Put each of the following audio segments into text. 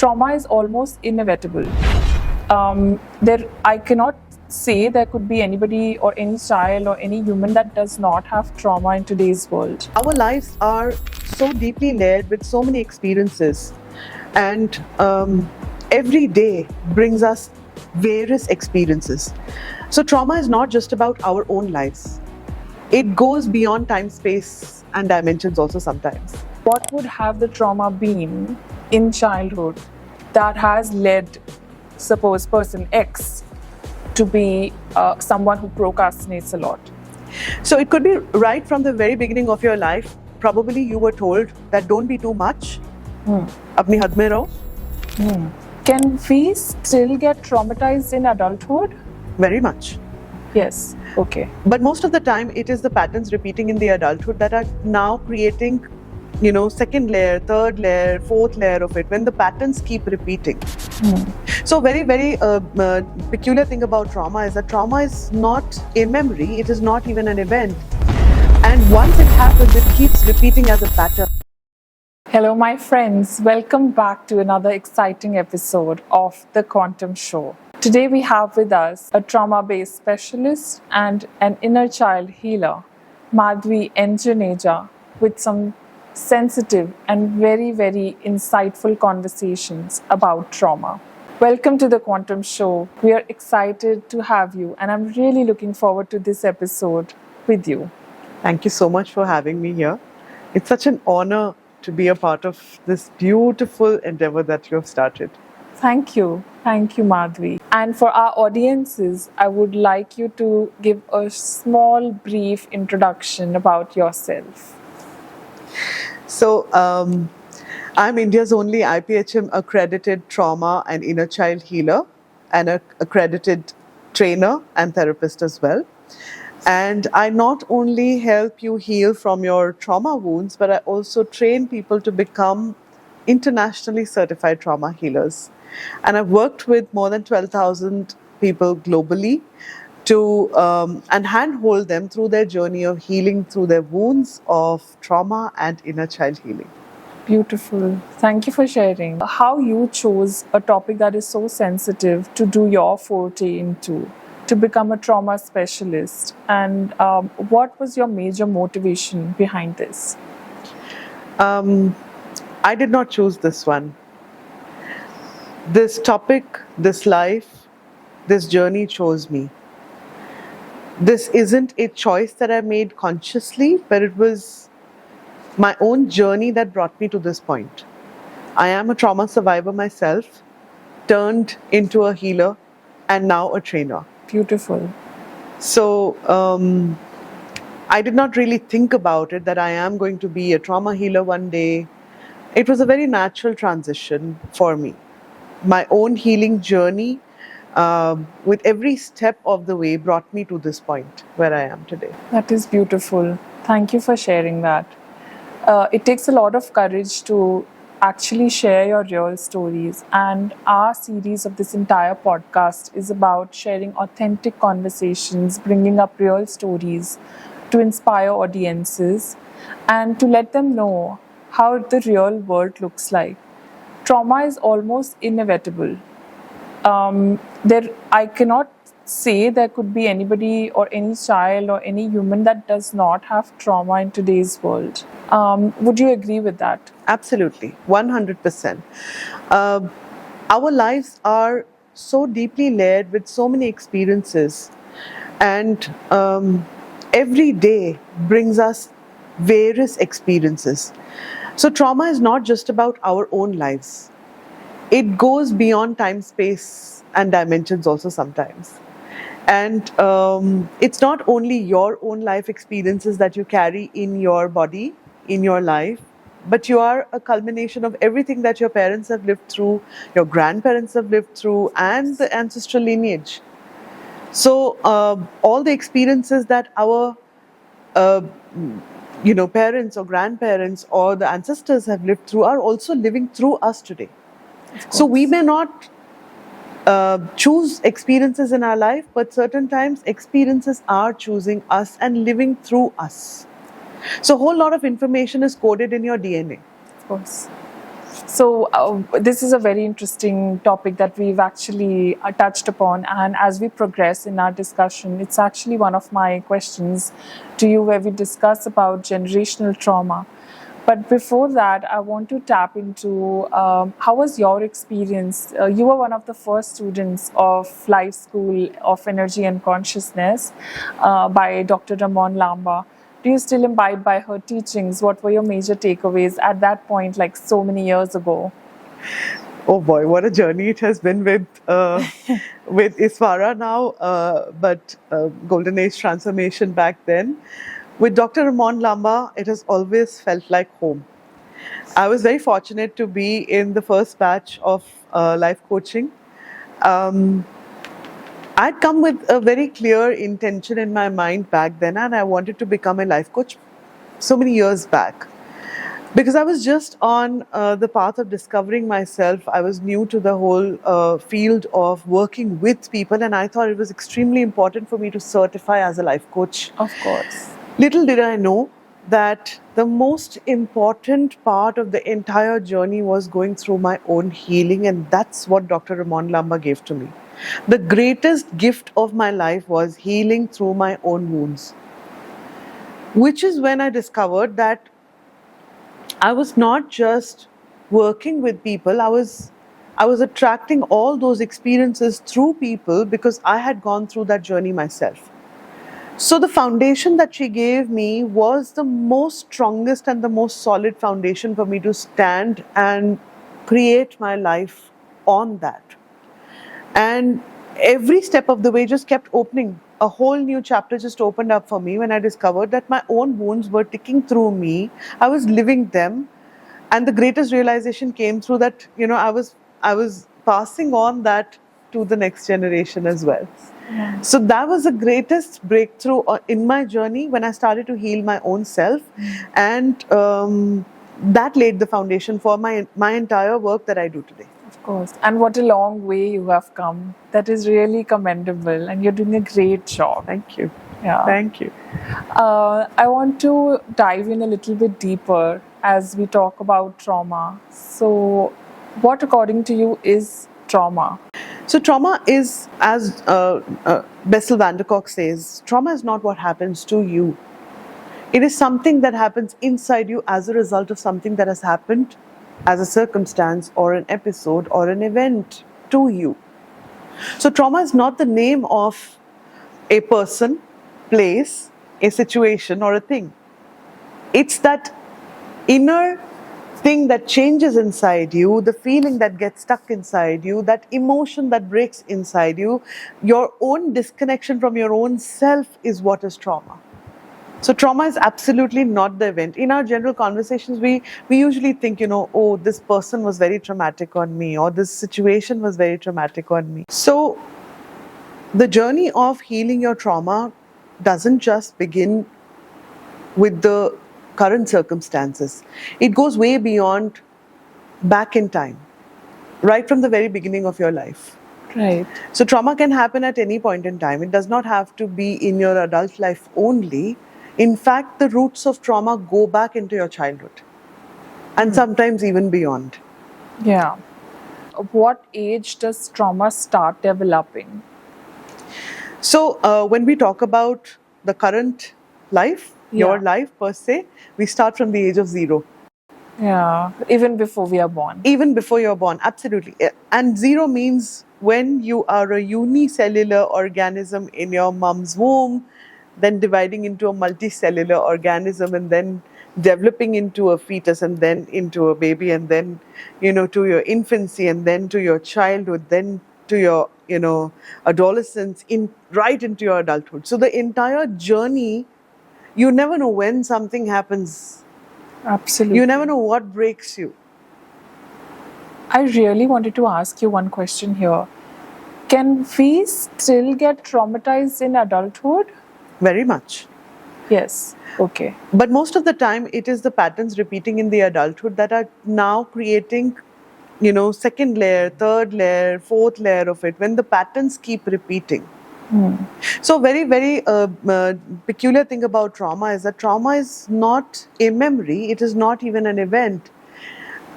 trauma is almost inevitable. I cannot say there could be anybody or any child or any human that does not have trauma in today's world. Our lives are so deeply layered with so many experiences, and every day brings us various experiences. So, trauma is not just about our own lives, it goes beyond time, space, and dimensions also sometimes. What would have the trauma been in childhood that has led, suppose, person X to be someone who procrastinates a lot? So, it could be right from the very beginning of your life. Probably you were told that don't be too much. Apni had mein raho. Can we still get traumatized in adulthood? Very much. Yes. Okay. But most of the time, it is the patterns repeating in the adulthood that are now creating, second layer, third layer, fourth layer of it, when the patterns keep repeating. So very, very peculiar thing about trauma is that trauma is not a memory, it is not even an event. And once it happens, it keeps repeating as a pattern. Hello, my friends. Welcome back to another exciting episode of The Quantum Show. Today we have with us a trauma-based specialist and an inner child healer, Madhvi N. Juneja, with some sensitive and very, very insightful conversations about trauma. Welcome to The Quantum Show. We are excited to have you, and I'm really looking forward to this episode with you. Thank you so much for having me here. It's such an honor to be a part of this beautiful endeavor that you have started. Thank you. Thank you, Madhvi. And for our audiences, I would like you to give a small, brief introduction about yourself. So, I'm India's only IPHM accredited trauma and inner child healer, and an accredited trainer and therapist as well. And I not only help you heal from your trauma wounds, but I also train people to become internationally certified trauma healers. And I've worked with more than 12,000 people globally to and handhold them through their journey of healing through their wounds of trauma and inner child healing. Beautiful. Thank you for sharing how you chose a topic that is so sensitive to do your forte into, to become a trauma specialist, and what was your major motivation behind this? I did not choose this one. This topic, this life, this journey chose me. This isn't a choice that I made consciously, but it was my own journey that brought me to this point. I am a trauma survivor myself, turned into a healer, and now a trainer. Beautiful. So I did not really think about it that I am going to be a trauma healer one day. It was a very natural transition for me. My own healing journey, with every step of the way, brought me to this point where I am today. That is beautiful. Thank you for sharing that. It takes a lot of courage to actually share your real stories, and our series of this entire podcast is about sharing authentic conversations, bringing up real stories to inspire audiences and to let them know how the real world looks like. Trauma is almost inevitable. I cannot say there could be anybody or any child or any human that does not have trauma in today's world. Would you agree with that? Absolutely, 100%. Our lives are so deeply layered with so many experiences, and every day brings us various experiences. So trauma is not just about our own lives. It goes beyond time, space, and dimensions also sometimes. And it's not only your own life experiences that you carry in your body, in your life, but you are a culmination of everything that your parents have lived through, your grandparents have lived through, and the ancestral lineage. So all the experiences that our parents or grandparents or the ancestors have lived through are also living through us today. So we may not choose experiences in our life, but certain times experiences are choosing us and living through us. So a whole lot of information is coded in your DNA. Of course. So, this is a very interesting topic that we've actually touched upon. And as we progress in our discussion, it's actually one of my questions to you where we discuss about generational trauma. But before that, I want to tap into how was your experience? You were one of the first students of Life School of Energy and Consciousness by Dr. Ramon Lamba. Do you still imbibe by her teachings? What were your major takeaways at that point, like so many years ago? Oh boy, what a journey it has been with Iswara now, but Golden Age transformation back then. With Dr. Ramon Lamba, it has always felt like home. I was very fortunate to be in the first batch of life coaching. I'd come with a very clear intention in my mind back then, and I wanted to become a life coach so many years back. Because I was just on the path of discovering myself. I was new to the whole field of working with people, and I thought it was extremely important for me to certify as a life coach. Of course. Little did I know that the most important part of the entire journey was going through my own healing, and that's what Dr. Ramon Lamba gave to me. The greatest gift of my life was healing through my own wounds, which is when I discovered that I was not just working with people, I was attracting all those experiences through people because I had gone through that journey myself. So the foundation that she gave me was the most strongest and the most solid foundation for me to stand and create my life on that. And every step of the way just kept opening. A whole new chapter just opened up for me when I discovered that my own wounds were ticking through me. I was living them. And the greatest realization came through that, I was passing on that to the next generation as well. Yeah. So that was the greatest breakthrough in my journey when I started to heal my own self. And that laid the foundation for my entire work that I do today. Of course. And what a long way you have come. That is really commendable, and you're doing a great job. Thank you. Yeah. Thank you. I want to dive in a little bit deeper as we talk about trauma. So, what, according to you, is trauma? So trauma is, as Bessel van der Kolk says, trauma is not what happens to you. It is something that happens inside you as a result of something that has happened as a circumstance or an episode or an event to you. So trauma is not the name of a person, place, a situation or a thing. It's that inner thing that changes inside you, the feeling that gets stuck inside you, that emotion that breaks inside you, your own disconnection from your own self is what is trauma. So trauma is absolutely not the event. In our general conversations, we usually think, oh, this person was very traumatic on me, or this situation was very traumatic on me. So the journey of healing your trauma doesn't just begin with the current circumstances. It goes way beyond, back in time, right from the very beginning of your life. Right. So trauma can happen at any point in time. It does not have to be in your adult life only. In fact, the roots of trauma go back into your childhood and sometimes even beyond. Yeah. What age does trauma start developing? So when we talk about the current life, your Yeah. life per se, we start from the age of 0. Yeah. Even before we are born. Even before you're born, absolutely. And 0 means when you are a unicellular organism in your mom's womb, then dividing into a multicellular organism, and then developing into a fetus, and then into a baby, and then, to your infancy, and then to your childhood, then to your, adolescence, right into your adulthood. So the entire journey, you never know when something happens. Absolutely. You never know what breaks you. I really wanted to ask you one question here. Can we still get traumatized in adulthood? Very much. Yes. Okay. But most of the time, it is the patterns repeating in the adulthood that are now creating, second layer, third layer, fourth layer of it, when the patterns keep repeating. So very, very peculiar thing about trauma is that trauma is not a memory, it is not even an event.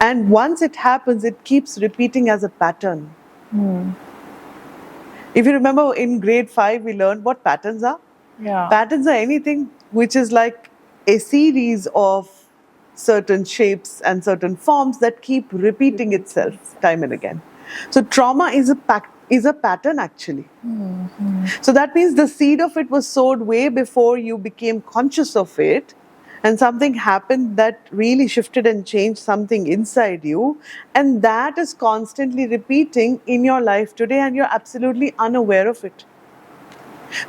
And once it happens, it keeps repeating as a pattern. If you remember in grade 5, we learned what patterns are. Yeah. Patterns are anything which is like a series of certain shapes and certain forms that keep repeating itself time and again. So trauma is a pattern actually. So that means the seed of it was sowed way before you became conscious of it, and something happened that really shifted and changed something inside you, and that is constantly repeating in your life today, and you're absolutely unaware of it.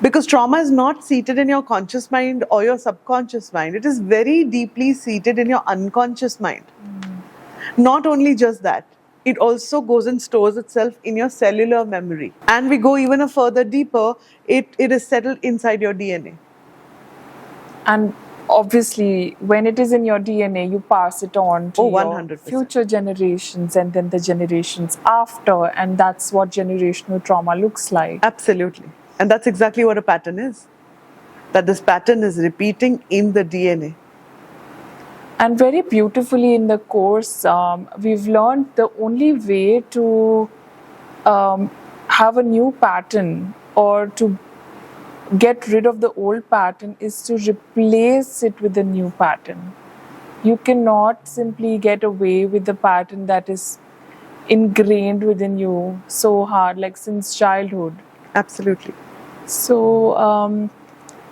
Because trauma is not seated in your conscious mind or your subconscious mind. It is very deeply seated in your unconscious mind. Not only just that, it also goes and stores itself in your cellular memory. And we go even a further deeper, it is settled inside your DNA. And obviously, when it is in your DNA, you pass it on to Oh, your 100%. future generations and then the generations after, and that's what generational trauma looks like. Absolutely. And that's exactly what a pattern is. That this pattern is repeating in the DNA. And very beautifully in the course, we've learned the only way to have a new pattern or to get rid of the old pattern is to replace it with a new pattern. You cannot simply get away with the pattern that is ingrained within you so hard, like since childhood. Absolutely. So,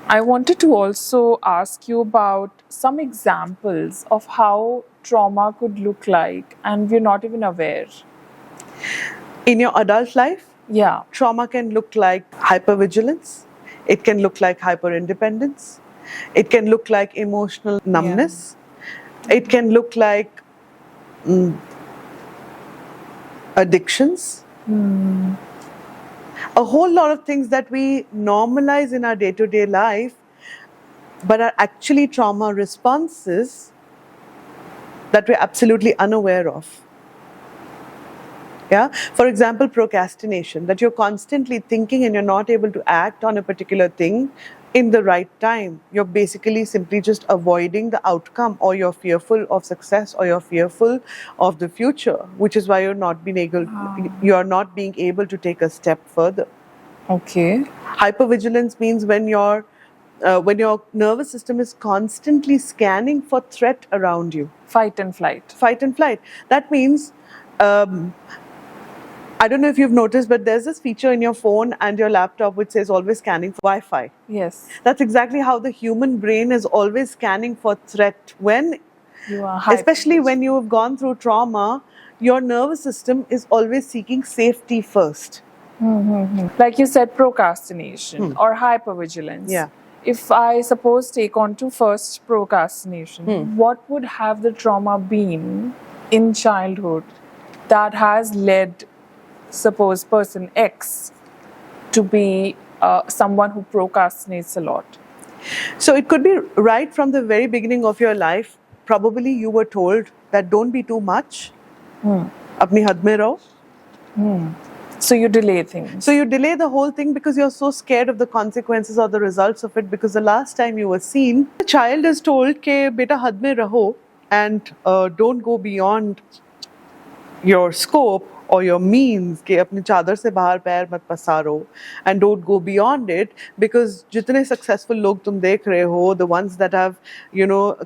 I wanted to also ask you about some examples of how trauma could look like, and we're not even aware. In your adult life, Yeah. trauma can look like hypervigilance. It can look like hyperindependence. It can look like emotional numbness. It can look like addictions. A whole lot of things that we normalize in our day-to-day life, but are actually trauma responses that we're absolutely unaware of. Yeah. For example, procrastination, that you're constantly thinking and you're not able to act on a particular thing in the right time. You're basically simply just avoiding the outcome, or you're fearful of success, or you're fearful of the future, which is why you're not being able to take a step further. Okay. Hypervigilance means when your nervous system is constantly scanning for threat around you. Fight and flight. Fight and flight. That means, I don't know if you've noticed, but there's this feature in your phone and your laptop which says always scanning for Wi-Fi. Yes. That's exactly how the human brain is always scanning for threat. You are Especially when you have gone through trauma, your nervous system is always seeking safety first. Like you said, procrastination or hypervigilance. Yeah. If I suppose take on to first procrastination, what would have the trauma been in childhood that has led, suppose, person X to be someone who procrastinates a lot? So it could be right from the very beginning of your life. Probably you were told that don't be too much. Apni had mein raho. So you delay things. So you delay the whole thing because you're so scared of the consequences or the results of it, because the last time you were seen, the child is told ke beta had mein raho and don't go beyond your scope or your means, ke apni chadar se bahar pair mat pasaro, and don't go beyond it, because jitne successful log tum dekh rahe ho, the ones that have,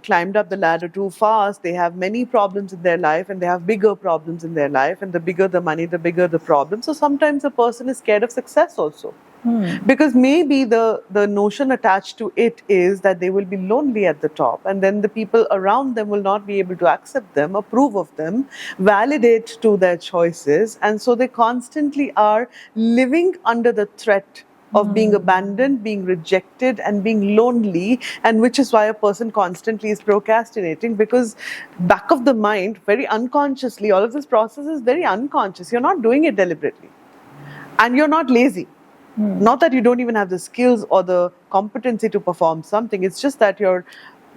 climbed up the ladder too fast, they have many problems in their life, and they have bigger problems in their life, and the bigger the money, the bigger the problem. So sometimes a person is scared of success also. Because maybe the notion attached to it is that they will be lonely at the top, and then the people around them will not be able to accept them, approve of them, validate to their choices, and so they constantly are living under the threat of being abandoned, being rejected, and being lonely, and which is why a person constantly is procrastinating, because back of the mind, very unconsciously, all of this process is very unconscious. You're not doing it deliberately, and you're not lazy. Not that you don't even have the skills or the competency to perform something. It's just that your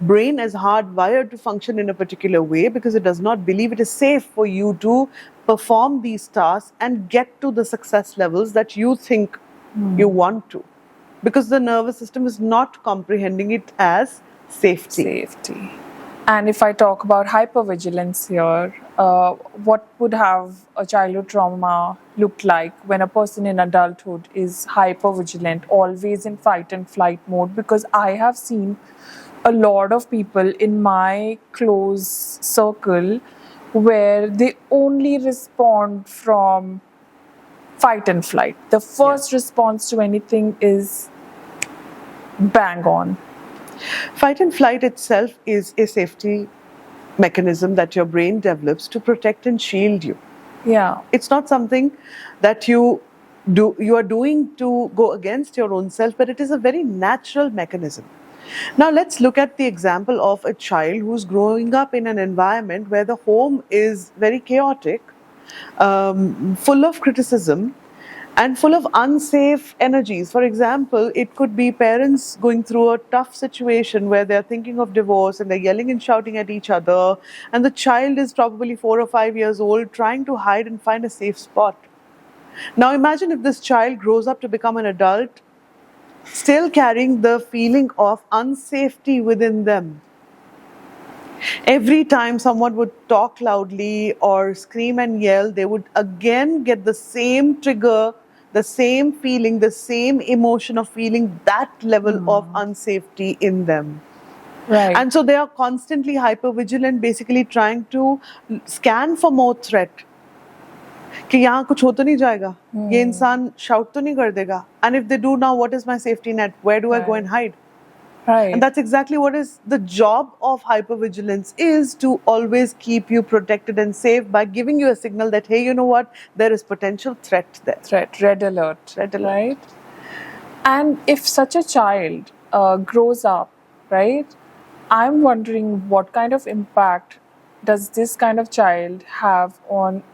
brain is hardwired to function in a particular way because it does not believe it is safe for you to perform these tasks and get to the success levels that you think you want to. Because the nervous system is not comprehending it as safety. And if I talk about hypervigilance here, what would have a childhood trauma look like when a person in adulthood is hypervigilant, always in fight and flight mode? Because I have seen a lot of people in my close circle where they only respond from fight and flight. The first response to anything is bang on. Fight and flight itself is a safety mechanism that your brain develops to protect and shield you. Yeah. It's not something that you are doing to go against your own self, but it is a very natural mechanism. Now let's look at the example of a child who's growing up in an environment where the home is very chaotic, full of criticism, and full of unsafe energies. For example, it could be parents going through a tough situation where they're thinking of divorce and they're yelling and shouting at each other, and the child is probably 4 or 5 years old trying to hide and find a safe spot. Now imagine if this child grows up to become an adult, still carrying the feeling of unsafety within them. Every time someone would talk loudly or scream and yell, they would again get the same trigger, the same feeling, the same emotion of feeling that level of unsafety in them. Right. And so they are constantly hypervigilant, basically trying to scan for more threat. कि यहाँ कुछ हो तो नहीं जाएगा, ये इंसान shout तो नहीं कर देगा, and if they do now, what is my safety net? Where do I go and hide? Right. And that's exactly what is the job of hypervigilance, is to always keep you protected and safe by giving you a signal that, hey, you know what, there is potential threat there. Threat, red alert. Red alert. Right. And if such a child grows up, right, I'm wondering what kind of impact does this kind of child have on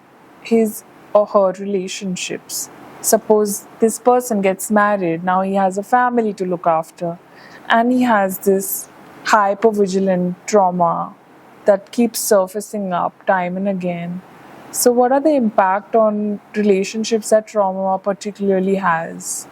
his or her relationships? Suppose this person gets married, now he has a family to look after, and he has this hypervigilant trauma that keeps surfacing up time and again. So, what are the impact on relationships that trauma particularly has?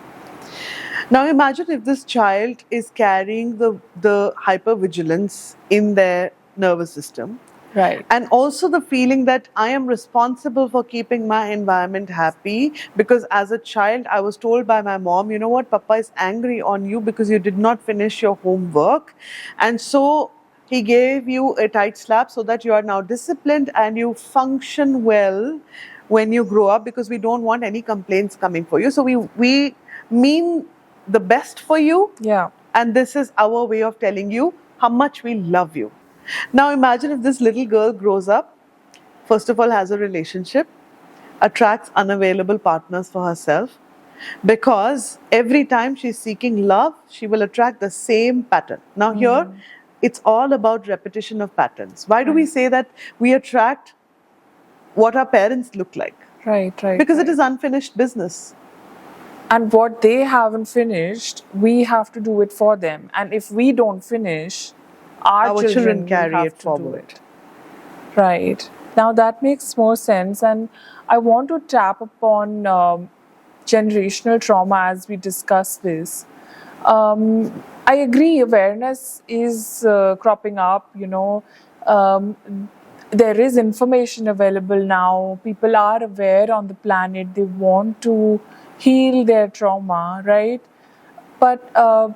Now imagine if this child is carrying the hypervigilance in their nervous system. Right. And also the feeling that I am responsible for keeping my environment happy, because as a child I was told by my mom, you know what, Papa is angry on you because you did not finish your homework. And so he gave you a tight slap so that you are now disciplined and you function well when you grow up, because we don't want any complaints coming for you. So we mean the best for you. Yeah. And this is our way of telling you how much we love you. Now imagine if this little girl grows up, first of all has a relationship, attracts unavailable partners for herself, because every time she's seeking love, she will attract the same pattern. Now here, it's all about repetition of patterns. Why do we say that we attract what our parents look like? Right. Because it is unfinished business. And what they haven't finished, we have to do it for them. And if we don't finish, our children will carry have it to do forward. it. Right. Now that makes more sense. And I want to tap upon generational trauma as we discuss this. I agree, awareness is cropping up, there is information available now. People are aware on the planet. They want to heal their trauma, right? But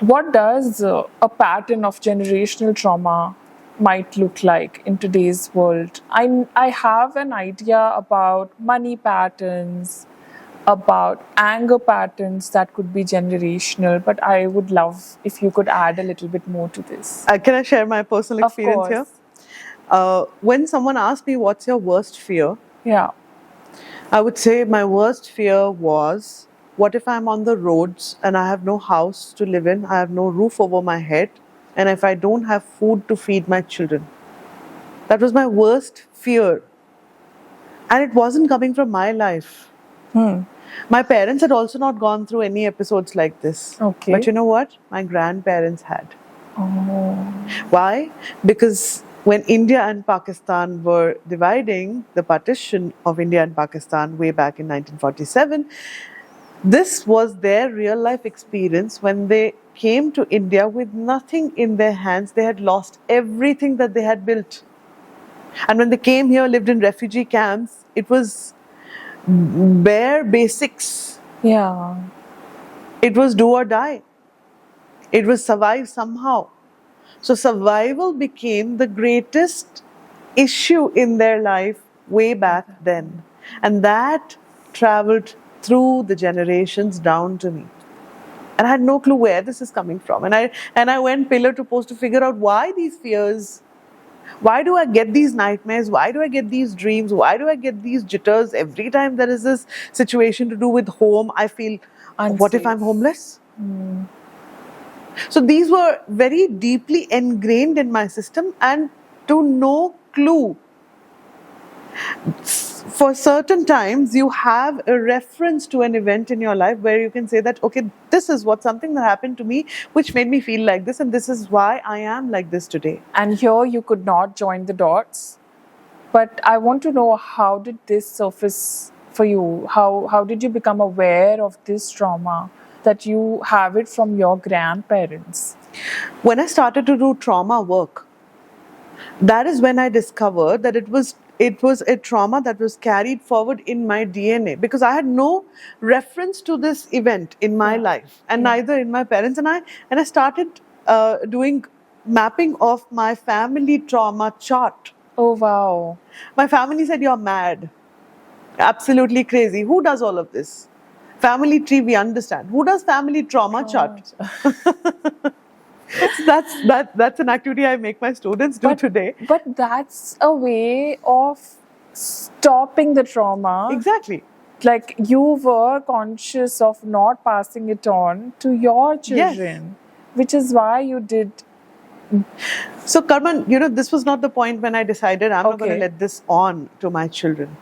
what does a pattern of generational trauma might look like in today's world? I have an idea about money patterns, about anger patterns that could be generational, but I would love if you could add a little bit more to this. Can I share my personal Of experience course. here? When someone asks me, what's your worst fear? Yeah. I would say my worst fear was, what if I'm on the roads and I have no house to live in, I have no roof over my head, and if I don't have food to feed my children? That was my worst fear. And it wasn't coming from my life. My parents had also not gone through any episodes like this. Okay. But you know what? My grandparents had. Oh. Why? Because when India and Pakistan were dividing, the partition of India and Pakistan way back in 1947, this was their real life experience when they came to India with nothing in their hands. They had lost everything that they had built. And when they came here, lived in refugee camps, it was bare basics. Yeah. It was do or die. It was survive somehow. So survival became the greatest issue in their life way back then. And that traveled through the generations down to me. And I had no clue where this is coming from. And I went pillar to post to figure out why these fears. Why do I get these nightmares? Why do I get these dreams? Why do I get these jitters every time there is this situation to do with home? I feel, what if I'm Unsafe. homeless? So these were very deeply ingrained in my system, and to no clue. For certain times, you have a reference to an event in your life where you can say that, okay, this is something that happened to me, which made me feel like this, and this is why I am like this today. And here you could not join the dots. But I want to know, how did this surface for you? How did you become aware of this trauma, that you have it from your grandparents? When I started to do trauma work, that is when I discovered that it was a trauma that was carried forward in my DNA, because I had no reference to this event in my life, and neither in my parents. And I started doing mapping of my family trauma chart. Oh, wow. My family said, "You're mad, absolutely crazy. Who does all of this? Family tree, we understand. Who does family trauma chart?" That's an activity I make my students do today. But that's a way of stopping the trauma. Exactly. Like, you were conscious of not passing it on to your children, which is why you did. So, Karman, this was not the point when I decided I'm not going to Okay. let this on to my children.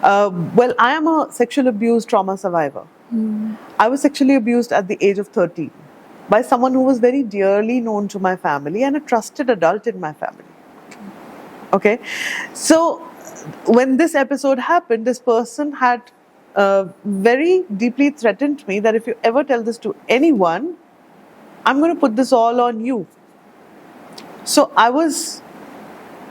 Well, I am a sexual abuse trauma survivor. I was sexually abused at the age of 13 by someone who was very dearly known to my family and a trusted adult in my family. Okay. So, when this episode happened, this person had very deeply threatened me that if you ever tell this to anyone, I'm going to put this all on you. So I was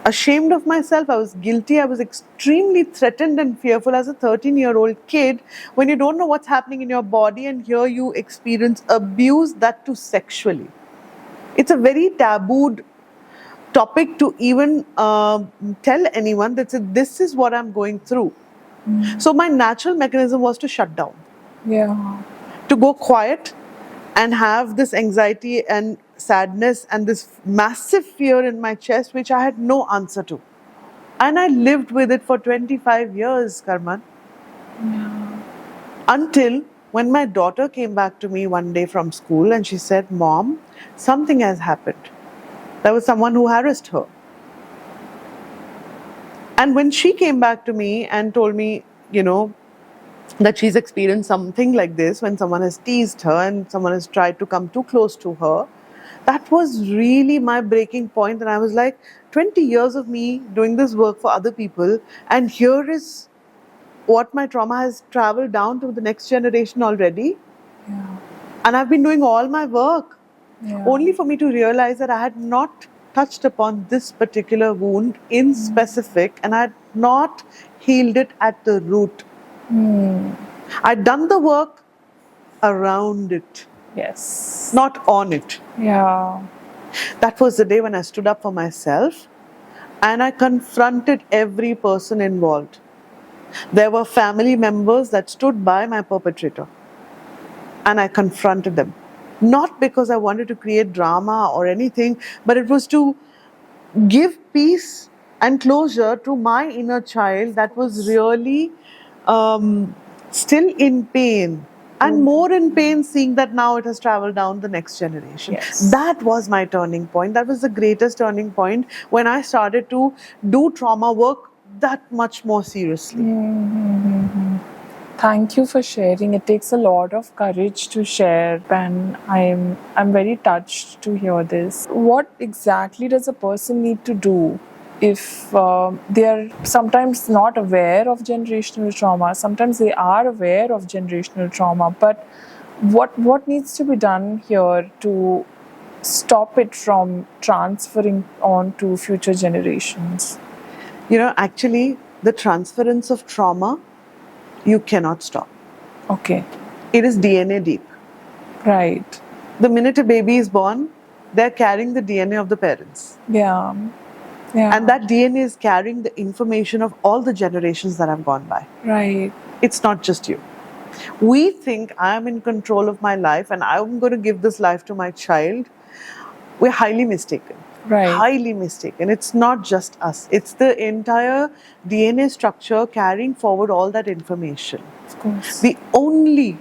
ashamed of myself. I was guilty. I was extremely threatened and fearful as a 13-year-old kid when you don't know what's happening in your body, and here you experience abuse, that too sexually. It's a very tabooed topic to even tell anyone that this is what I'm going through. So my natural mechanism was to shut down, Yeah. to go quiet and have this anxiety and sadness and this massive fear in my chest, which I had no answer to. And I lived with it for 25 years, Karman. Until when my daughter came back to me one day from school and she said, "Mom, something has happened. There was someone who harassed her." And when she came back to me and told me, that she's experienced something like this, when someone has teased her and someone has tried to come too close to her, that was really my breaking point. And I was like, 20 years of me doing this work for other people, and here is what my trauma has traveled down to the next generation already. Yeah. And I've been doing all my work Yeah. only for me to realize that I had not touched upon this particular wound in specific, and I had not healed it at the root. I'd done the work around it, Yes. not on it. Yeah. That was the day when I stood up for myself and I confronted every person involved. There were family members that stood by my perpetrator, and I confronted them. Not because I wanted to create drama or anything, but it was to give peace and closure to my inner child that was really still in pain. And more in pain, seeing that now it has traveled down the next generation. Yes. That was my turning point. That was the greatest turning point when I started to do trauma work that much more seriously. Thank you for sharing. It takes a lot of courage to share, and I'm very touched to hear this. What exactly does a person need to do if they are sometimes not aware of generational trauma? Sometimes they are aware of generational trauma, but What needs to be done here to stop it from transferring on to future generations? Actually, the transference of trauma, you cannot stop. Okay, It is DNA deep. right. The minute a baby is born, they're carrying the DNA of the parents. Yeah, yeah. And that DNA is carrying the information of all the generations that have gone by. Right, It's not just you. We think I'm in control of my life and I'm going to give this life to my child. We're highly mistaken. right. Highly mistaken. It's not just us, it's the entire DNA structure carrying forward all that information. Of course. The only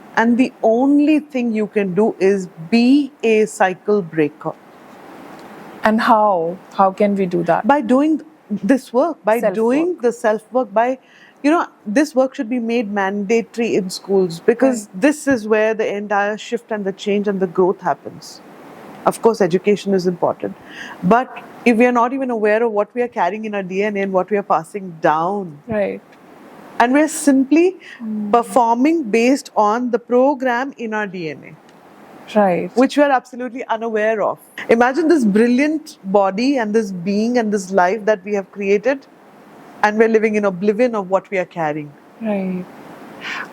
thing you can do is be a cycle breaker. And how? How can we do that? By doing this work, by Self-work. doing the self-work, this work should be made mandatory in schools, because this is where the entire shift and the change and the growth happens. Of course, education is important, but if we are not even aware of what we are carrying in our DNA and what we are passing down, Right, and we're simply performing based on the program in our DNA, right. which we are absolutely unaware of. Imagine this brilliant body and this being and this life that we have created, and we're living in oblivion of what we are carrying. Right.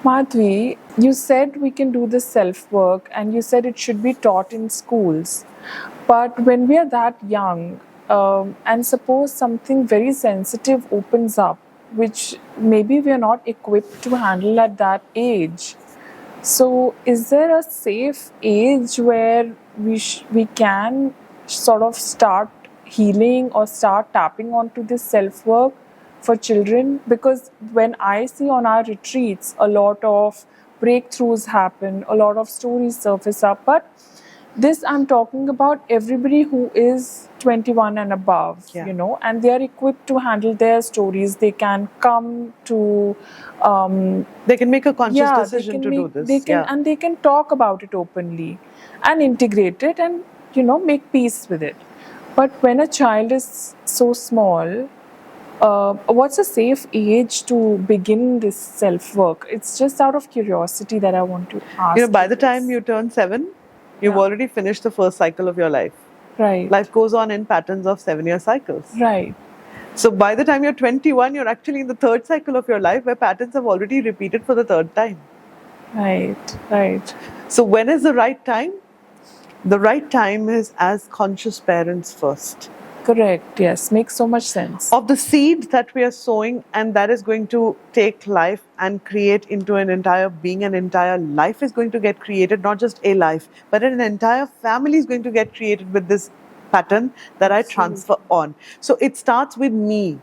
Madhvi, you said we can do this self-work and you said it should be taught in schools. But when we are that young, and suppose something very sensitive opens up, which maybe we are not equipped to handle at that age. So is there a safe age where we can sort of start healing or start tapping onto this self-work for children? Because when I see on our retreats, a lot of breakthroughs happen, a lot of stories surface up, but this I'm talking about everybody who is 21 and above, Yeah. and they are equipped to handle their stories. They can come to They can make a conscious they decision can to do this. They can, Yeah. and they can talk about it openly and integrate it and make peace with it. But when a child is so small, what's a safe age to begin this self-work? It's just out of curiosity that I want to ask. By the time you turn 7, you've Yeah. already finished the first cycle of your life. Right. Life goes on in patterns of 7-year cycles. Right. So by the time you're 21, you're actually in the third cycle of your life, where patterns have already repeated for the third time. Right. Right. So when is the right time? The right time is as conscious parents first. Correct. Yes. Makes so much sense. Of the seed that we are sowing, and that is going to take life and create into an entire being. An entire life is going to get created, not just a life, but an entire family is going to get created with this pattern that I transfer on. So it starts with me.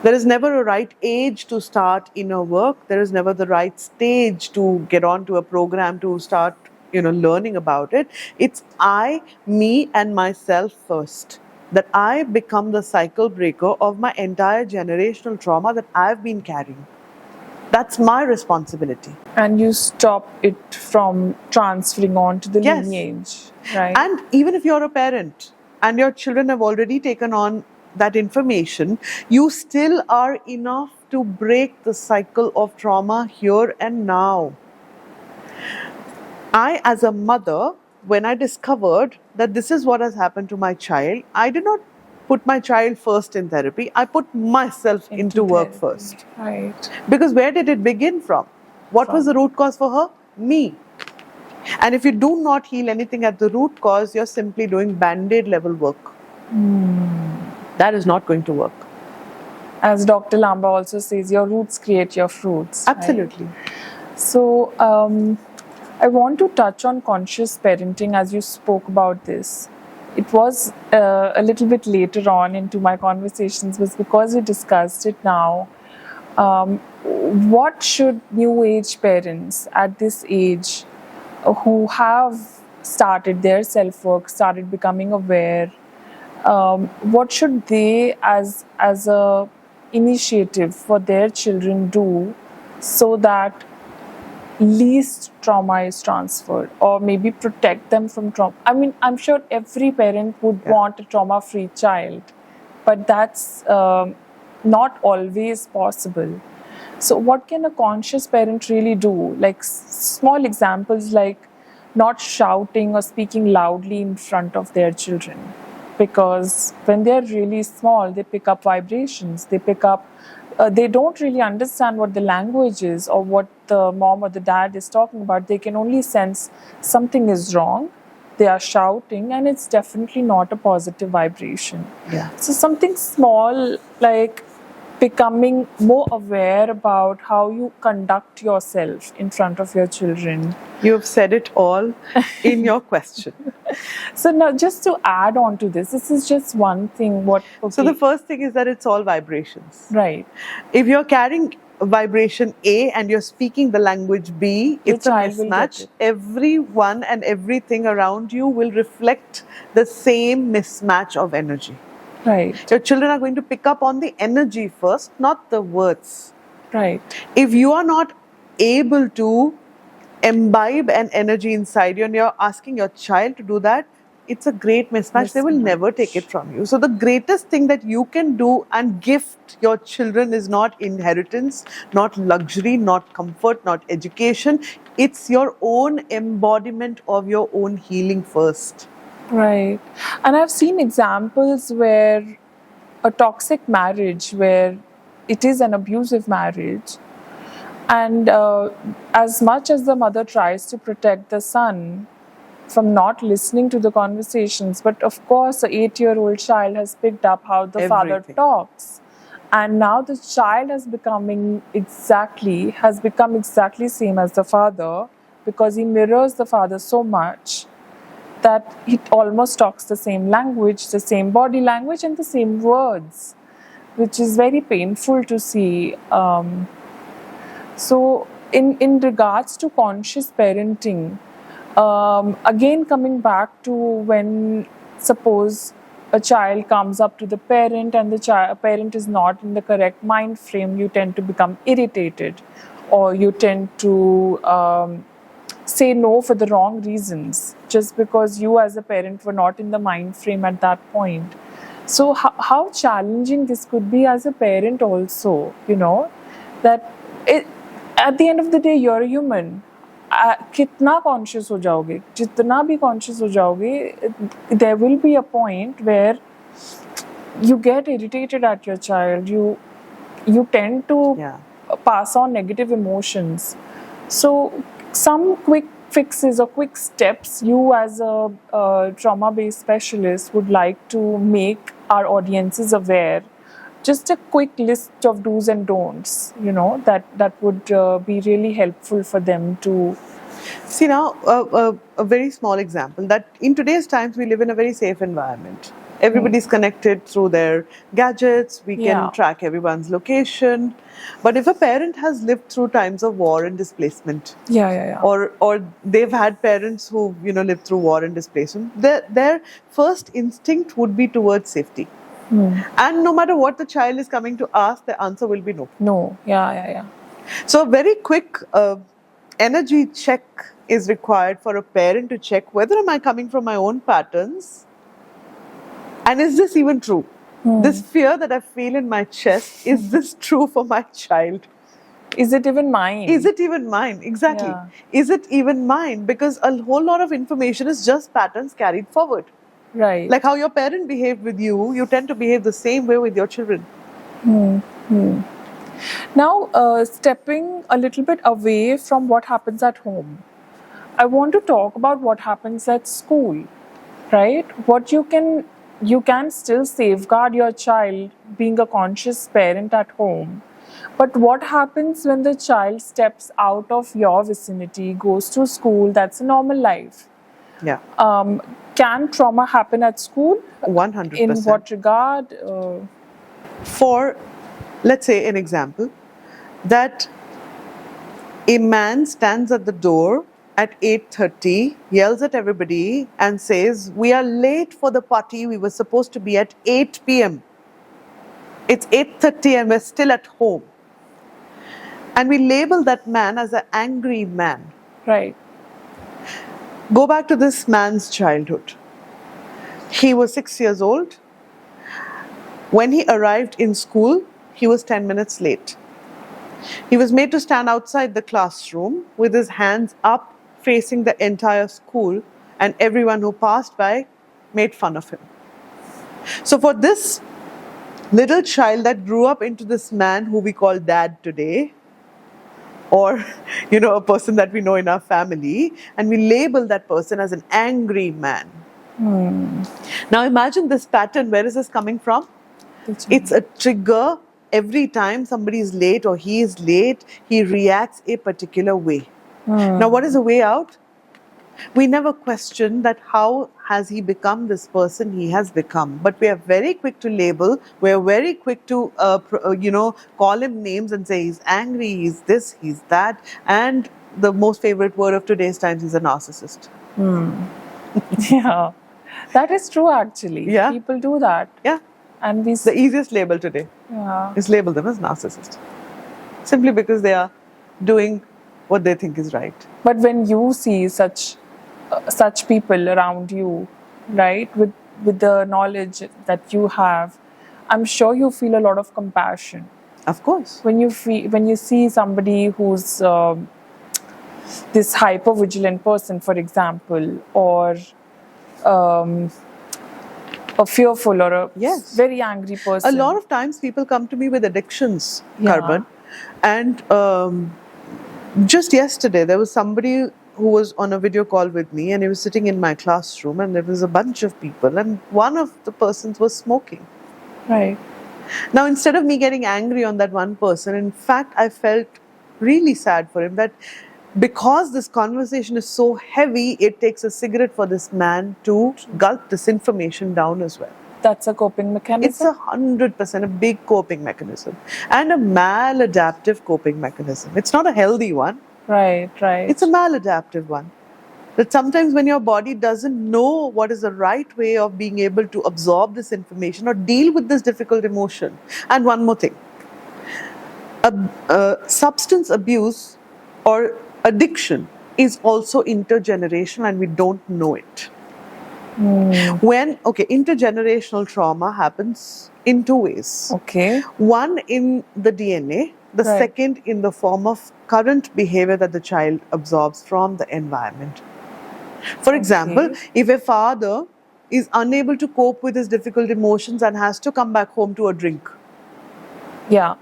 There is never a right age to start inner work. There is never the right stage to get onto a program to start, learning about it. It's I, me, and myself first. That I become the cycle breaker of my entire generational trauma that I've been carrying. That's my responsibility. And you stop it from transferring on to the Yes. lineage. Right. And even if you're a parent and your children have already taken on that information, you still are enough to break the cycle of trauma here and now. I, as a mother, when I discovered that this is what has happened to my child, I did not put my child first in therapy. I put myself into work therapy. first. Right. Because where did it begin from? What was the root cause for her? Me. And if you do not heal anything at the root cause, you're simply doing band-aid level work. That is not going to work. As Dr. Lamba also says, your roots create your fruits. right? Absolutely. So, I want to touch on conscious parenting as you spoke about this. It was a little bit later on into my conversations, was because we discussed it now. What should new age parents at this age who have started their self-work, started becoming aware, what should they as a initiative for their children do so that least trauma is transferred, or maybe protect them from trauma? I mean, I'm sure every parent would want a trauma-free child, but that's not always possible. So, what can a conscious parent really do? Like small examples, like not shouting or speaking loudly in front of their children. Because when they're really small, they pick up vibrations, they don't really understand what the language is or what the mom or the dad is talking about. They can only sense something is wrong. They are shouting, and it's definitely not a positive vibration. Yeah. So, something small like becoming more aware about how you conduct yourself in front of your children. You have said it all in your question. So now, just to add on to this is just one thing. So the first thing is that it's all vibrations. Right. If you're carrying vibration A and you're speaking the language B, Your it's a child will get mismatch. it. Everyone and everything around you will reflect the same mismatch of energy. Right. Your children are going to pick up on the energy first, not the words. Right. If you are not able to imbibe an energy inside you and you're asking your child to do that, it's a great mismatch. They will never take it from you. So the greatest thing that you can do and gift your children is not inheritance, not luxury, not comfort, not education. It's your own embodiment of your own healing first. Right. And I've seen examples where a toxic marriage, where it is an abusive marriage, and as much as the mother tries to protect the son from not listening to the conversations, but of course, an 8-year-old child has picked up how the father Everything. talks. And now the child has become exactly same as the father, because he mirrors the father so much that he almost talks the same language, the same body language, and the same words, which is very painful to see. So, in regards to conscious parenting, again coming back to when, suppose, a child comes up to the parent and the parent is not in the correct mind frame, you tend to become irritated, or you tend to say no for the wrong reasons, just because you as a parent were not in the mind frame at that point. So how challenging this could be as a parent also, that it, at the end of the day, you're a human. कितना conscious हो जाओगे, जितना भी conscious हो जाओगे, there will be a point where you get irritated at your child. You tend to pass on negative emotions. So some quick fixes or quick steps you as a trauma-based specialist would like to make our audiences aware. Just a quick list of do's and don'ts, that would be really helpful for them to. See now, a very small example that in today's times we live in a very safe environment. Everybody's connected through their gadgets. We can track everyone's location. But if a parent has lived through times of war and displacement, or they've had parents who lived through war and displacement, their first instinct would be towards safety. And no matter what the child is coming to ask, the answer will be no. No. Yeah. So a very quick energy check is required for a parent to check whether am I coming from my own patterns, and is this even true? This fear that I feel in my chest, is this true for my child? Is it even mine? Is it even mine? Exactly. Yeah. Is it even mine? Because a whole lot of information is just patterns carried forward. Right. Like how your parent behaved with you, you tend to behave the same way with your children. Now, stepping a little bit away from what happens at home, I want to talk about what happens at school, right? What you can still safeguard your child being a conscious parent at home. But what happens when the child steps out of your vicinity, goes to school? That's a normal life. Yeah. Can trauma happen at school? 100%. In what regard? For, let's say, an example, that a man stands at the door at 8:30, yells at everybody and says, we are late for the party, we were supposed to be at 8 p.m. It's 8:30 and we're still at home. And we label that man as an angry man. Right. Go back to this man's childhood. He was 6 years old. When he arrived in school, he was 10 minutes late. He was made to stand outside the classroom with his hands up facing the entire school, and everyone who passed by made fun of him. So for this little child that grew up into this man who we call dad today, or a person that we know in our family, and we label that person as an angry man. Now imagine this pattern. Where is this coming from? It's a trigger. Every time somebody is late or he is late, he reacts a particular way. Now what is the way out? We never question that how has he become this person he has become. But we are very quick to label, we are very quick to call him names and say he's angry, he's this, he's that. And the most favorite word of today's times is a narcissist. Yeah, that is true actually. Yeah. People do that. Yeah. And we The easiest label today is label them as narcissist. Simply because they are doing what they think is right. But when you see such people around you, right, with the knowledge that you have, I'm sure you feel a lot of compassion. Of course. When you see somebody who's this hyper vigilant person, for example, or a fearful or a very angry person. A lot of times people come to me with addictions, Yeah. Carbon. And just yesterday, there was somebody who was on a video call with me, and he was sitting in my classroom, and there was a bunch of people, and one of the persons was smoking. Right. Now, instead of me getting angry on that one person, in fact, I felt really sad for him that because this conversation is so heavy, it takes a cigarette for this man to gulp this information down as well. That's a coping mechanism? It's 100% a big coping mechanism and a maladaptive coping mechanism. It's not a healthy one. Right. It's a maladaptive one. That sometimes when your body doesn't know what is the right way of being able to absorb this information or deal with this difficult emotion. And one more thing. Substance abuse or addiction is also intergenerational, and we don't know it. Intergenerational trauma happens in two ways. Okay. One in the DNA, the second in the form of current behavior that the child absorbs from the environment. For example, if a father is unable to cope with his difficult emotions and has to come back home to a drink. Yeah.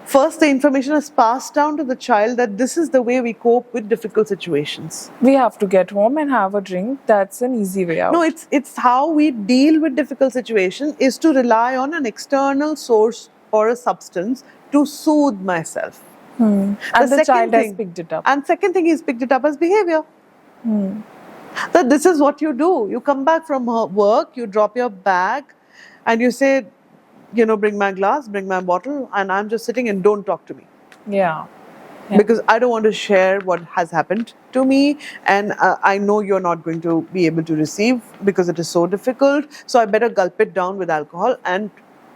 First, the information is passed down to the child that this is the way we cope with difficult situations. We have to get home and have a drink. That's an easy way out. No, it's how we deal with difficult situations is to rely on an external source or a substance to soothe myself. And the child has picked it up. And second thing, he's picked it up as behavior. That this is what you do. You come back from work, you drop your bag, and you say, bring my glass, bring my bottle, and I'm just sitting and don't talk to me. Yeah. Because I don't want to share what has happened to me, and I know you're not going to be able to receive because it is so difficult. So I better gulp it down with alcohol and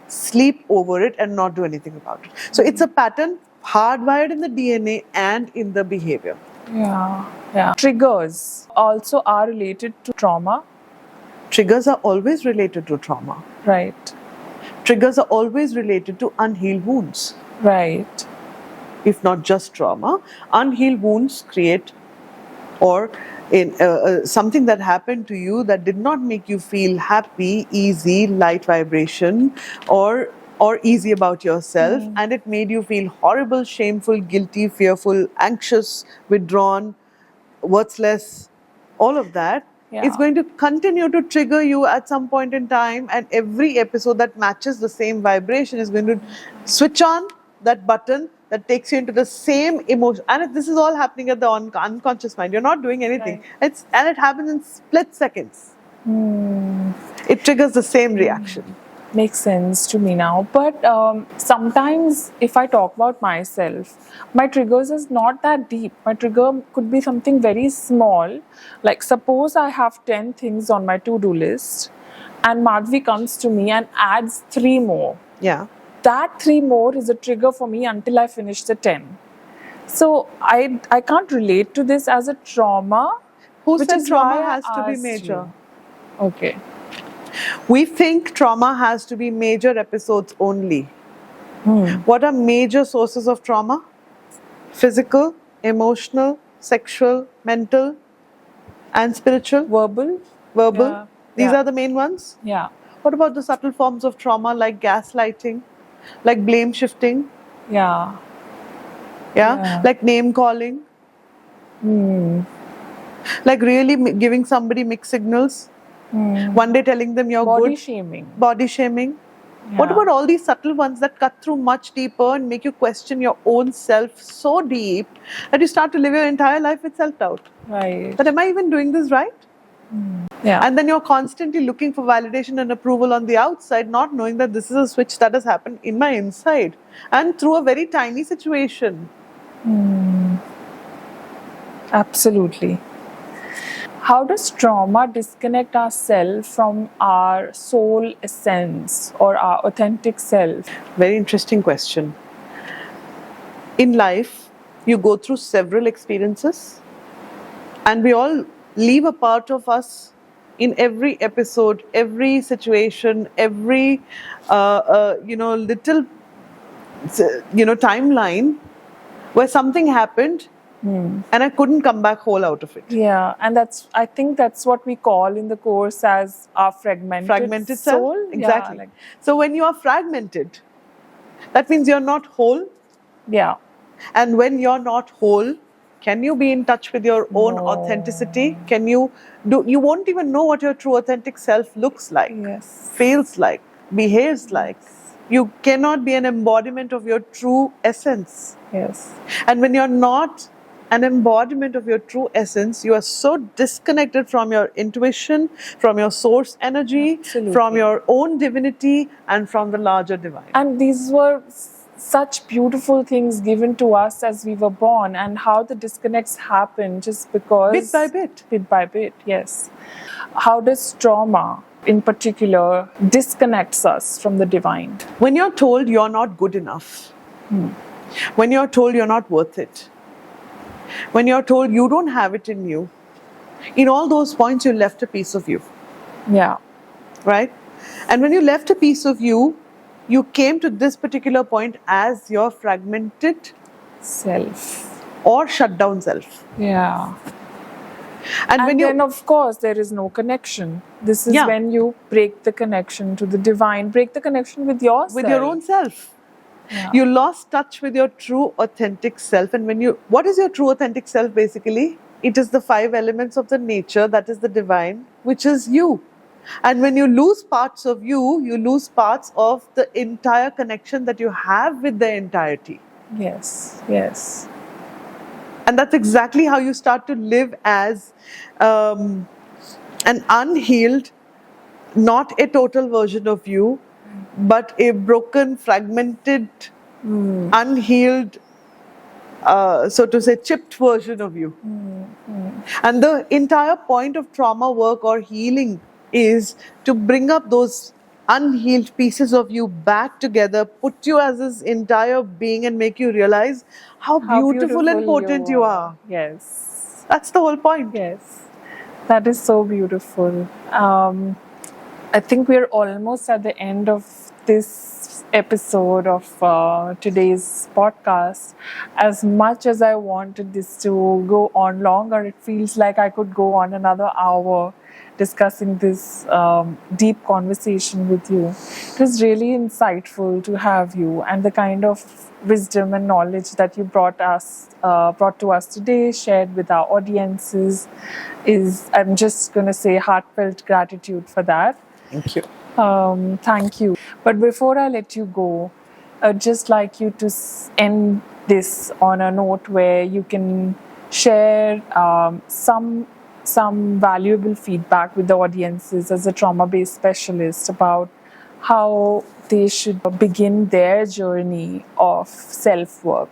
sleep over it and not do anything about it. So it's a pattern hardwired in the DNA and in the behavior. Yeah. Triggers also are related to trauma. Triggers are always related to trauma. Right. Triggers are always related to unhealed wounds. Right. If not just trauma, unhealed wounds create or something that happened to you that did not make you feel happy, easy, light vibration, or easy about yourself, and it made you feel horrible, shameful, guilty, fearful, anxious, withdrawn, worthless, all of that. Yeah. It's going to continue to trigger you at some point in time, and every episode that matches the same vibration is going to switch on that button that takes you into the same emotion. And this is all happening at the unconscious mind. You're not doing anything. Right. And it happens in split seconds. It triggers the same reaction. Makes sense to me now. But sometimes if I talk about myself, my triggers is not that deep. My trigger could be something very small. Like suppose I have 10 things on my to-do list and Madhvi comes to me and adds 3 more. Yeah. That 3 more is a trigger for me until I finish the 10. So I can't relate to this as a trauma. Who which said is trauma why I has to be asked major? you. Okay. We think trauma has to be major episodes only. What are major sources of trauma? Physical, emotional, sexual, mental, and spiritual, Verbal? verbal. Yeah. These Yeah. are the main ones. Yeah. What about the subtle forms of trauma like gaslighting, like blame shifting, Yeah. yeah, like name calling, like really giving somebody mixed signals, one day telling them you're Body good, shaming. body shaming. What Yeah. about all these subtle ones that cut through much deeper and make you question your own self so deep that you start to live your entire life with self-doubt? Right. That am I even doing this right? Yeah. And then you're constantly looking for validation and approval on the outside, not knowing that this is a switch that has happened in my inside and through a very tiny situation. Absolutely. How does trauma disconnect ourselves from our soul essence or our authentic self? Very interesting question. In life, you go through several experiences, and we all leave a part of us in every episode, every situation, every little timeline where something happened and I couldn't come back whole out of it. Yeah, and I think that's what we call in the course as our fragmented soul. Exactly. Yeah, So when you are fragmented, that means you're not whole. yeah. And when you're not whole, can you be in touch with your own No. authenticity? Can you you won't even know what your true authentic self looks like, Yes. feels like, behaves like. You cannot be an embodiment of your true essence. Yes. And when you're not an embodiment of your true essence, you are so disconnected from your intuition, from your source energy, Absolutely. from your own divinity, and from the larger divine. And these were such beautiful things given to us as we were born, and how the disconnects happen just because Bit by bit. Bit by bit, yes. How does trauma in particular disconnects us from the divine? When you're told you're not good enough, when you're told you're not worth it, when you're told you don't have it in you, in all those points you left a piece of you, Yeah. right? And when you left a piece of you, you came to this particular point as your fragmented Self. or shut down self. Yeah. And when then, you, of course, there is no connection. This is Yeah. when you break the connection to the divine, break the connection with yourself. with your own self, Yeah. you lost touch with your true authentic self. And what is your true authentic self basically? It is the 5 elements of the nature, that is the divine, which is you. And when you lose parts of you, you lose parts of the entire connection that you have with the entirety. Yes. Yes. And that's exactly how you start to live as an unhealed, not a total version of you, but a broken, fragmented, unhealed, so to say, chipped version of you. And the entire point of trauma work or healing is to bring up those unhealed pieces of you back together, put you as this entire being, and make you realize how beautiful and potent you are. Yes. That's the whole point. Yes. That is so beautiful. I think we're almost at the end of this episode of today's podcast. As much as I wanted this to go on longer, it feels like I could go on another hour discussing this deep conversation with you. It was really insightful to have you, and the kind of wisdom and knowledge that you brought to us today, shared with our audiences, is, I'm just going to say, heartfelt gratitude for that. Thank you. Thank you. But before I let you go, I'd just like you to end this on a note where you can share some valuable feedback with the audiences as a trauma-based specialist about how they should begin their journey of self-work.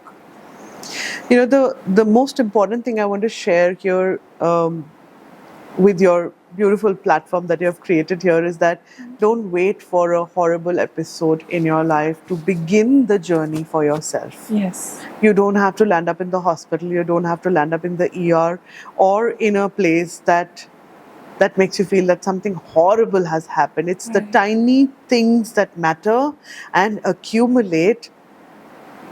You know, the most important thing I want to share here with your beautiful platform that you have created here is that don't wait for a horrible episode in your life to begin the journey for yourself. Yes. You don't have to land up in the hospital. You don't have to land up in the ER or in a place that makes you feel that something horrible has happened. It's the tiny things that matter and accumulate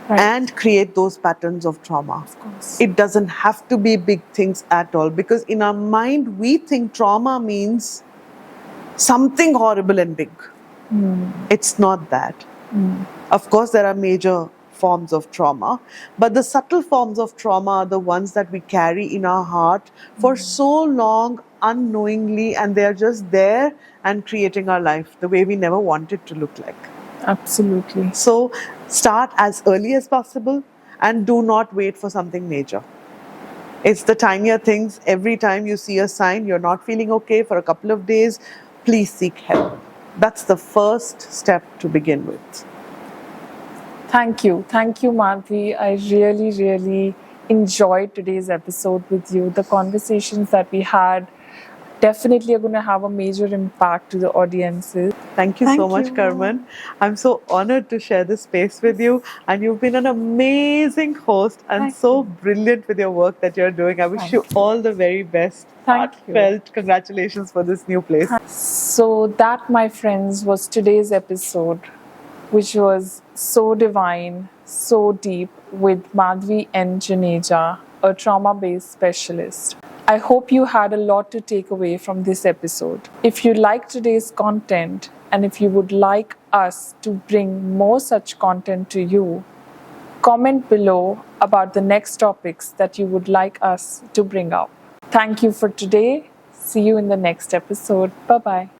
Right. and create those patterns of trauma. Of course. It doesn't have to be big things at all, because in our mind we think trauma means something horrible and big. It's not that. Of course, there are major forms of trauma, but the subtle forms of trauma are the ones that we carry in our heart for so long unknowingly, and they are just there and creating our life the way we never want it to look like. Absolutely. So start as early as possible and do not wait for something major. It's the tinier things. Every time you see a sign you're not feeling okay for a couple of days, please seek help. That's the first step to begin with. Thank you. Thank you, Madhvi. I really, really enjoyed today's episode with you. The conversations that we had definitely are going to have a major impact to the audiences. Thank you Thank so much, you. Carmen. I'm so honored to share this space with you, and you've been an amazing host and Thank so you. brilliant with your work that you're doing. I wish Thank you you. all the very best. Thank you. Heartfelt congratulations for this new place. So, that, my friends, was today's episode, which was so divine, so deep, with Madhvi N. Juneja, a trauma-based specialist. I hope you had a lot to take away from this episode. If you liked today's content, and if you would like us to bring more such content to you, comment below about the next topics that you would like us to bring up. Thank you for today. See you in the next episode. Bye-bye.